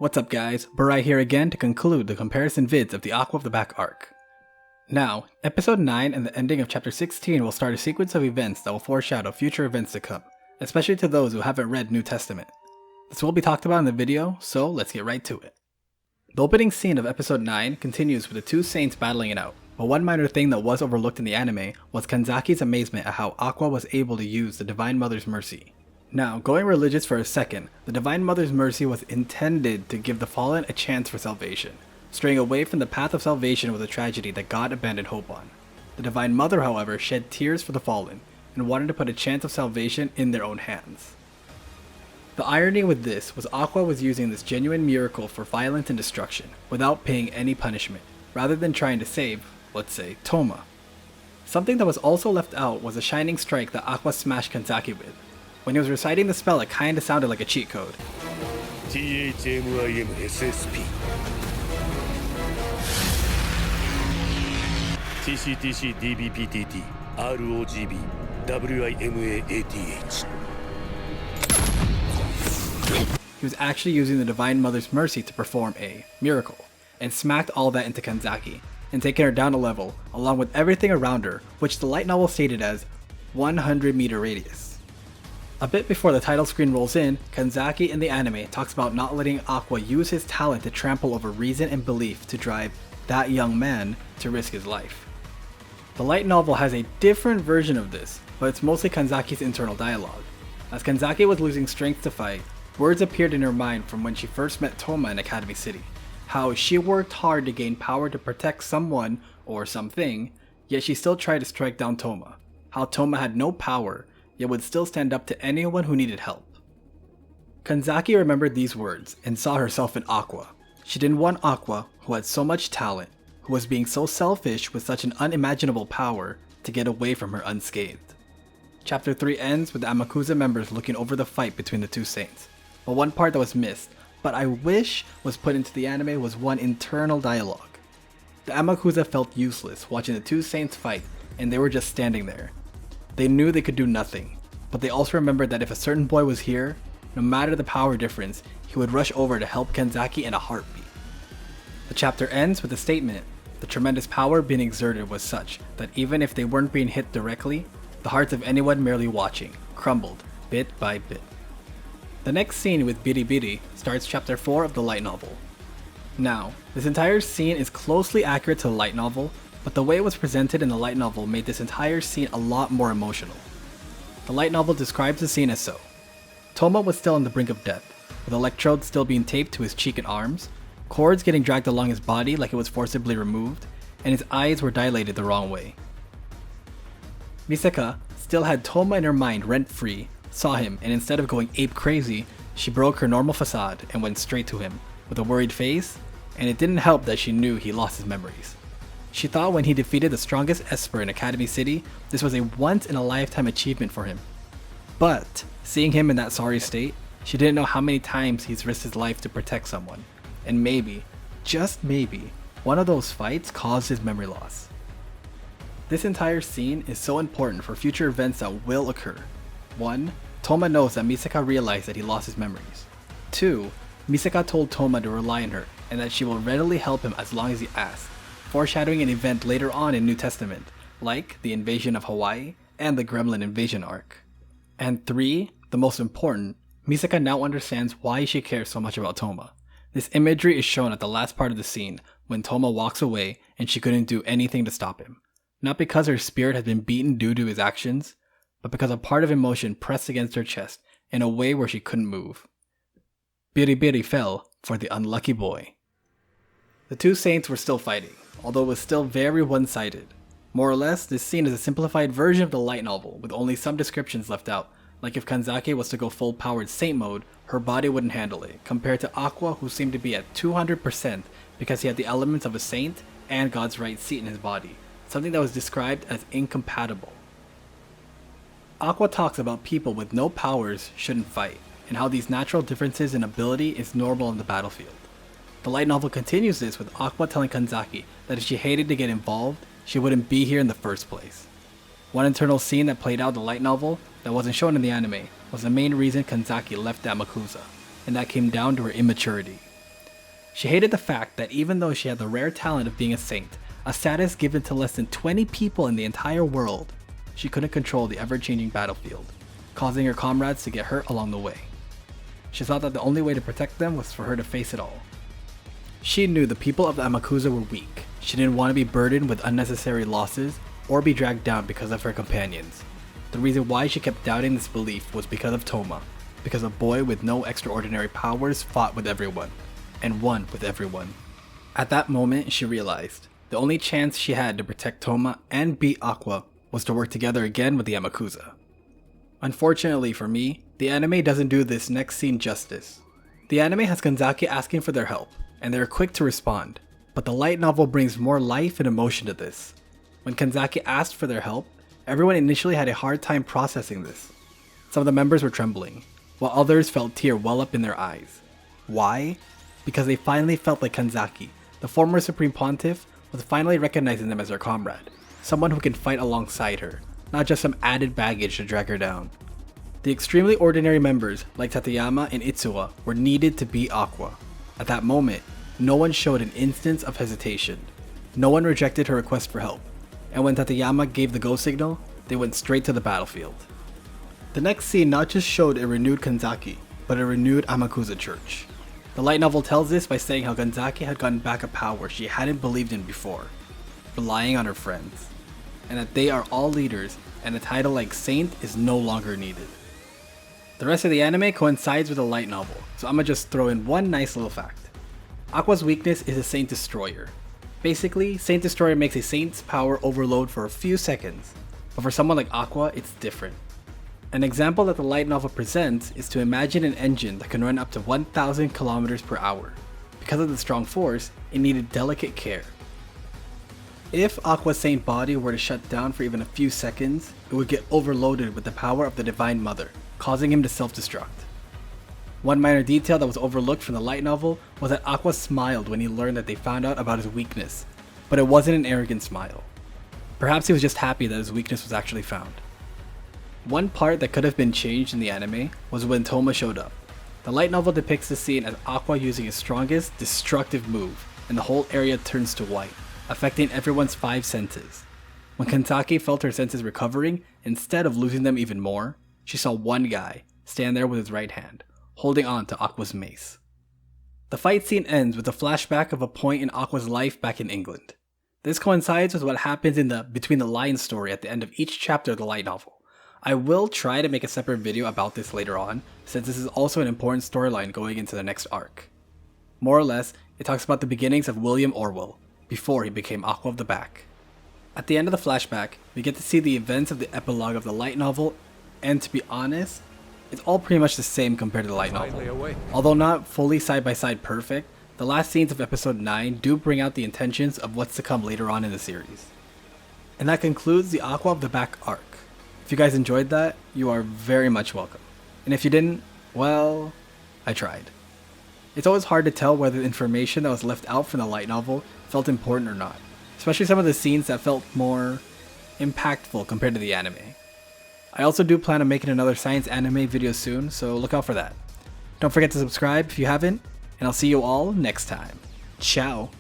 What's up guys, Biribiri here again to conclude the comparison vids of the Acqua of the Back arc. Now, episode 9 and the ending of chapter 16 will start a sequence of events that will foreshadow future events to come, especially to those who haven't read New Testament. This will be talked about in the video, so let's get right to it. The opening scene of episode 9 continues with the two saints battling it out, but one minor thing that was overlooked in the anime was Kanzaki's amazement at how Acqua was able to use the Divine Mother's mercy. Now, going religious for a second, the Divine Mother's mercy was intended to give the fallen a chance for salvation. Straying away from the path of salvation was a tragedy that God abandoned hope on. The Divine Mother, however, shed tears for the fallen, and wanted to put a chance of salvation in their own hands. The irony with this was Acqua was using this genuine miracle for violence and destruction, without paying any punishment, rather than trying to save, let's say, Toma. Something that was also left out was a shining strike that Acqua smashed Kanzaki with. When he was reciting the spell, it kinda sounded like a cheat code. THMIMSSP TCTC DBPTT ROGB WIMAATH. He was actually using the Divine Mother's mercy to perform a miracle, and smacked all that into Kanzaki, and taking her down a level, along with everything around her, which the light novel stated as 100-meter radius. A bit before the title screen rolls in, Kanzaki in the anime talks about not letting Acqua use his talent to trample over reason and belief to drive that young man to risk his life. The light novel has a different version of this, but it's mostly Kanzaki's internal dialogue. As Kanzaki was losing strength to fight, words appeared in her mind from when she first met Toma in Academy City. How she worked hard to gain power to protect someone or something, yet she still tried to strike down Toma. How Toma had no power, yet would still stand up to anyone who needed help. Kanzaki remembered these words and saw herself in Acqua. She didn't want Acqua, who had so much talent, who was being so selfish with such an unimaginable power, to get away from her unscathed. Chapter 3 ends with the Amakuze members looking over the fight between the two saints. But one part that was missed, but I wish was put into the anime, was one internal dialogue. The Amakuze felt useless watching the two saints fight, and they were just standing there. They knew they could do nothing, but they also remembered that if a certain boy was here, no matter the power difference, he would rush over to help Kanzaki in a heartbeat. The chapter ends with a statement: the tremendous power being exerted was such that even if they weren't being hit directly, the hearts of anyone merely watching crumbled bit by bit. The next scene with Biribiri starts chapter 4 of the light novel. Now, this entire scene is closely accurate to the light novel, but the way it was presented in the light novel made this entire scene a lot more emotional. The light novel describes the scene as so. Toma was still on the brink of death, with electrodes still being taped to his cheek and arms, cords getting dragged along his body like it was forcibly removed, and his eyes were dilated the wrong way. Misaka still had Toma in her mind rent-free, saw him, and instead of going ape crazy, she broke her normal facade and went straight to him, with a worried face, and it didn't help that she knew he lost his memories. She thought when he defeated the strongest Esper in Academy City, this was a once-in-a-lifetime achievement for him. But, seeing him in that sorry state, she didn't know how many times he's risked his life to protect someone. And maybe, just maybe, one of those fights caused his memory loss. This entire scene is so important for future events that will occur. 1. Toma knows that Misaka realized that he lost his memories. 2. Misaka told Toma to rely on her and that she will readily help him as long as he asks, foreshadowing an event later on in New Testament, like the invasion of Hawaii and the Gremlin invasion arc. And 3, the most important, Misaka now understands why she cares so much about Toma. This imagery is shown at the last part of the scene, when Toma walks away and she couldn't do anything to stop him. Not because her spirit had been beaten due to his actions, but because a part of emotion pressed against her chest in a way where she couldn't move. Biribiri fell for the unlucky boy. The two saints were still fighting, although it was still very one-sided. More or less, this scene is a simplified version of the light novel, with only some descriptions left out, like if Kanzaki was to go full-powered saint mode, her body wouldn't handle it, compared to Acqua, who seemed to be at 200% because he had the elements of a saint and God's right seat in his body, something that was described as incompatible. Acqua talks about people with no powers shouldn't fight, and how these natural differences in ability is normal on the battlefield. The light novel continues this with Acqua telling Kanzaki that if she hated to get involved, she wouldn't be here in the first place. One internal scene that played out in the light novel that wasn't shown in the anime was the main reason Kanzaki left the Amakuze, and that came down to her immaturity. She hated the fact that even though she had the rare talent of being a saint, a status given to less than 20 people in the entire world, she couldn't control the ever-changing battlefield, causing her comrades to get hurt along the way. She thought that the only way to protect them was for her to face it all. She knew the people of the Amakuze were weak. She didn't want to be burdened with unnecessary losses or be dragged down because of her companions. The reason why she kept doubting this belief was because of Toma, because a boy with no extraordinary powers fought with everyone, and won with everyone. At that moment, she realized the only chance she had to protect Toma and beat Acqua was to work together again with the Amakuze. Unfortunately for me, the anime doesn't do this next scene justice. The anime has Kanzaki asking for their help, and they're quick to respond, but the light novel brings more life and emotion to this. When Kanzaki asked for their help, everyone initially had a hard time processing this. Some of the members were trembling, while others felt tears well up in their eyes. Why? Because they finally felt like Kanzaki, the former Supreme Pontiff, was finally recognizing them as their comrade, someone who can fight alongside her, not just some added baggage to drag her down. The extremely ordinary members like Tateyama and Itsuwa were needed to beat Acqua. At that moment, no one showed an instance of hesitation. No one rejected her request for help, and when Tateyama gave the go signal, they went straight to the battlefield. The next scene not just showed a renewed Kanzaki, but a renewed Amakuze Church. The light novel tells this by saying how Kanzaki had gotten back a power she hadn't believed in before, relying on her friends, and that they are all leaders and a title like Saint is no longer needed. The rest of the anime coincides with the light novel, so I'ma just throw in one nice little fact. Acqua's weakness is a Saint Destroyer. Basically, Saint Destroyer makes a Saint's power overload for a few seconds, but for someone like Acqua, it's different. An example that the light novel presents is to imagine an engine that can run up to 1,000 kilometers per hour. Because of the strong force, it needed delicate care. If Acqua's Saint body were to shut down for even a few seconds, it would get overloaded with the power of the Divine Mother, causing him to self-destruct. One minor detail that was overlooked from the light novel was that Acqua smiled when he learned that they found out about his weakness, but it wasn't an arrogant smile. Perhaps he was just happy that his weakness was actually found. One part that could have been changed in the anime was when Toma showed up. The light novel depicts the scene as Acqua using his strongest, destructive move, and the whole area turns to white, affecting everyone's 5 senses. When Kanzaki felt her senses recovering, instead of losing them even more, she saw one guy stand there with his right hand, holding on to Acqua's mace. The fight scene ends with a flashback of a point in Acqua's life back in England. This coincides with what happens in the Between the Lines story at the end of each chapter of the light novel. I will try to make a separate video about this later on, since this is also an important storyline going into the next arc. More or less, it talks about the beginnings of William Orwell, before he became Acqua of the Back. At the end of the flashback, we get to see the events of the epilogue of the light novel, and to be honest, it's all pretty much the same compared to the light novel. Although not fully side by side perfect, the last scenes of episode 9 do bring out the intentions of what's to come later on in the series. And that concludes the Acqua of the Back arc. If you guys enjoyed that, you are very much welcome. And if you didn't, well, I tried. It's always hard to tell whether the information that was left out from the light novel felt important or not, especially some of the scenes that felt more impactful compared to the anime. I also do plan on making another science anime video soon, so look out for that. Don't forget to subscribe if you haven't, and I'll see you all next time. Ciao!